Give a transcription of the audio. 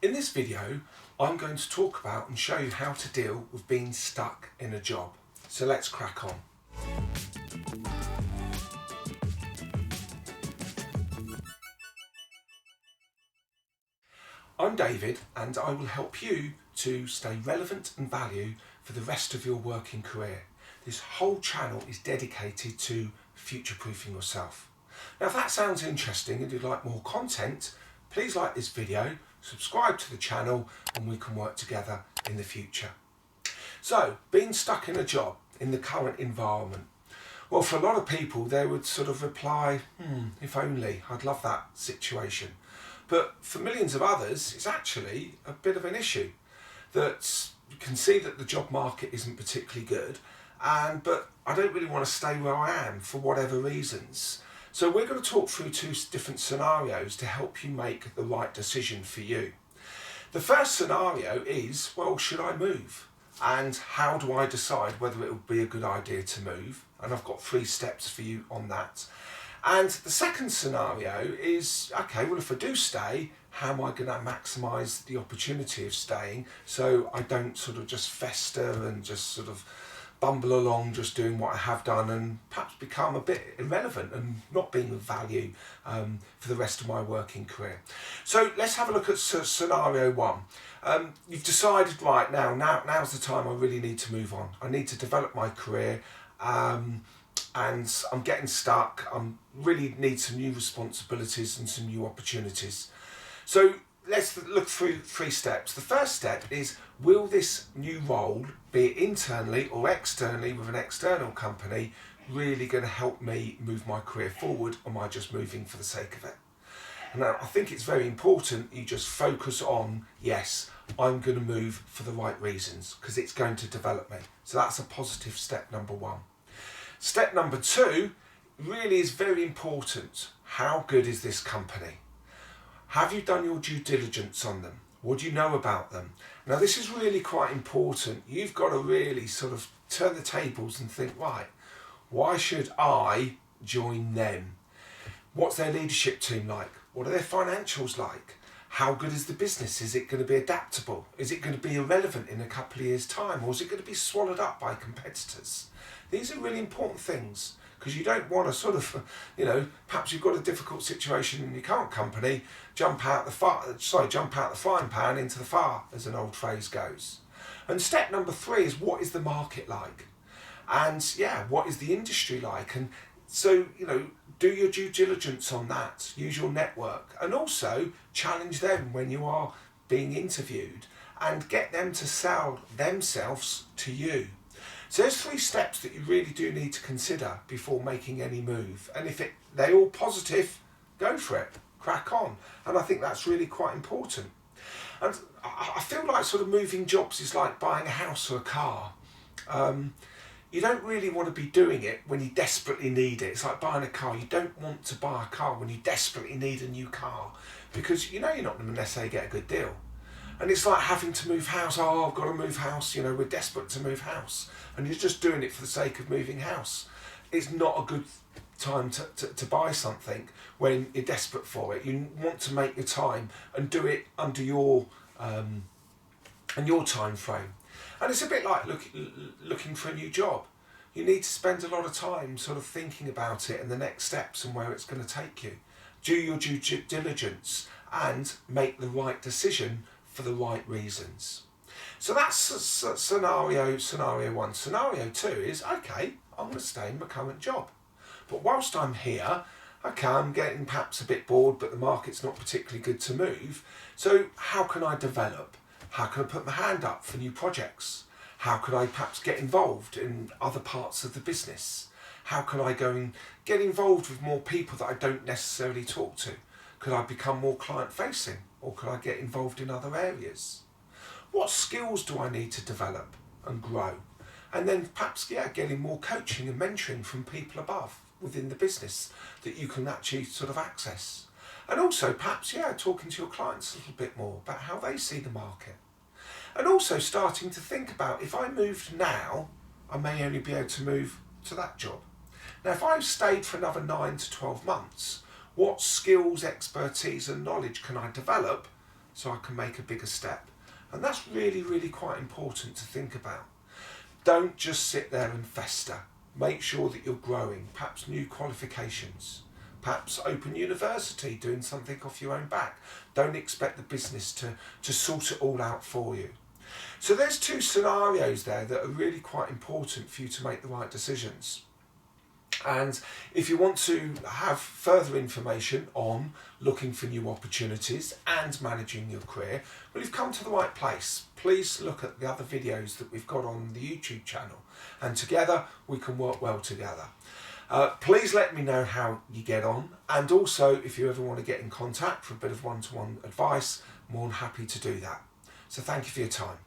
In this video, I'm going to talk about and show you how to deal with being stuck in a job. So let's crack on. I'm David, and I will help you to stay relevant and value for the rest of your working career. This whole channel is dedicated to future-proofing yourself. Now, if that sounds interesting and you'd like more content, please like this video, subscribe to the channel, and we can work together in the future. So, being stuck in a job in the current environment. Well, for a lot of people, they would sort of reply, if only, I'd love that situation. But for millions of others, it's actually a bit of an issue. That you can see that the job market isn't particularly good, but I don't really want to stay where I am for whatever reasons. So we're going to talk through two different scenarios to help you make the right decision for you. The first scenario is, well, should I move? And how do I decide whether it would be a good idea to move? And I've got 3 steps for you on that. And the second scenario is, okay, well, if I do stay, how am I going to maximise the opportunity of staying so I don't sort of just fester and just sort of bumble along just doing what I have done and perhaps become a bit irrelevant and not being of value for the rest of my working career. So let's have a look at scenario 1. You've decided, right, now's the time I really need to move on. I need to develop my career. And I'm getting stuck. I really need some new responsibilities and some new opportunities. So let's look through 3 steps. The first step is, will this new role, be it internally or externally with an external company, really going to help me move my career forward, or am I just moving for the sake of it? Now, I think it's very important you just focus on, yes, I'm going to move for the right reasons because it's going to develop me. So that's a positive step number 1. Step number 2 really is very important. How good is this company? Have you done your due diligence on them? What do you know about them? Now, this is really quite important. You've got to really sort of turn the tables and think, right, why should I join them? What's their leadership team like? What are their financials like? How good is the business? Is it going to be adaptable? Is it going to be irrelevant in a couple of years' time? Or is it going to be swallowed up by competitors? These are really important things, because you don't want to sort of, perhaps you've got a difficult situation in your current company, jump out the frying pan into the fire, as an old phrase goes. And step number 3 is, what is the market like? And what is the industry like? And so, do your due diligence on that, use your network, and also challenge them when you are being interviewed and get them to sell themselves to you. So there's 3 steps that you really do need to consider before making any move. And if they're all positive, go for it, crack on. And I think that's really quite important. And I feel like sort of moving jobs is like buying a house or a car. You don't really want to be doing it when you desperately need it. It's like buying a car. You don't want to buy a car when you desperately need a new car, because you're not going to necessarily get a good deal. And it's like having to move house. Oh, I've got to move house. We're desperate to move house. And you're just doing it for the sake of moving house. It's not a good time to buy something when you're desperate for it. You want to make your time and do it under your time frame. And it's a bit like looking for a new job. You need to spend a lot of time sort of thinking about it and the next steps and where it's going to take you. Do your due diligence and make the right decision for the right reasons. So that's scenario 1. Scenario 2 is, okay, I'm going to stay in my current job. But whilst I'm here, okay, I'm getting perhaps a bit bored, but the market's not particularly good to move. So how can I develop? How can I put my hand up for new projects? How could I perhaps get involved in other parts of the business? How can I go and get involved with more people that I don't necessarily talk to? Could I become more client-facing, or could I get involved in other areas? What skills do I need to develop and grow? And then perhaps, getting more coaching and mentoring from people above within the business that you can actually sort of access. And also perhaps, talking to your clients a little bit more about how they see the market. And also starting to think about, if I moved now, I may only be able to move to that job. Now, if I've stayed for another 9 to 12 months, what skills, expertise and knowledge can I develop so I can make a bigger step? And that's really, really quite important to think about. Don't just sit there and fester. Make sure that you're growing, perhaps new qualifications, perhaps open university, doing something off your own back. Don't expect the business to sort it all out for you. So there's two scenarios there that are really quite important for you to make the right decisions. And if you want to have further information on looking for new opportunities and managing your career, well, you've come to the right place. Please look at the other videos that we've got on the YouTube channel, and together we can work well together. Please let me know how you get on, and also if you ever want to get in contact for a bit of one-to-one advice, more than happy to do that. So thank you for your time.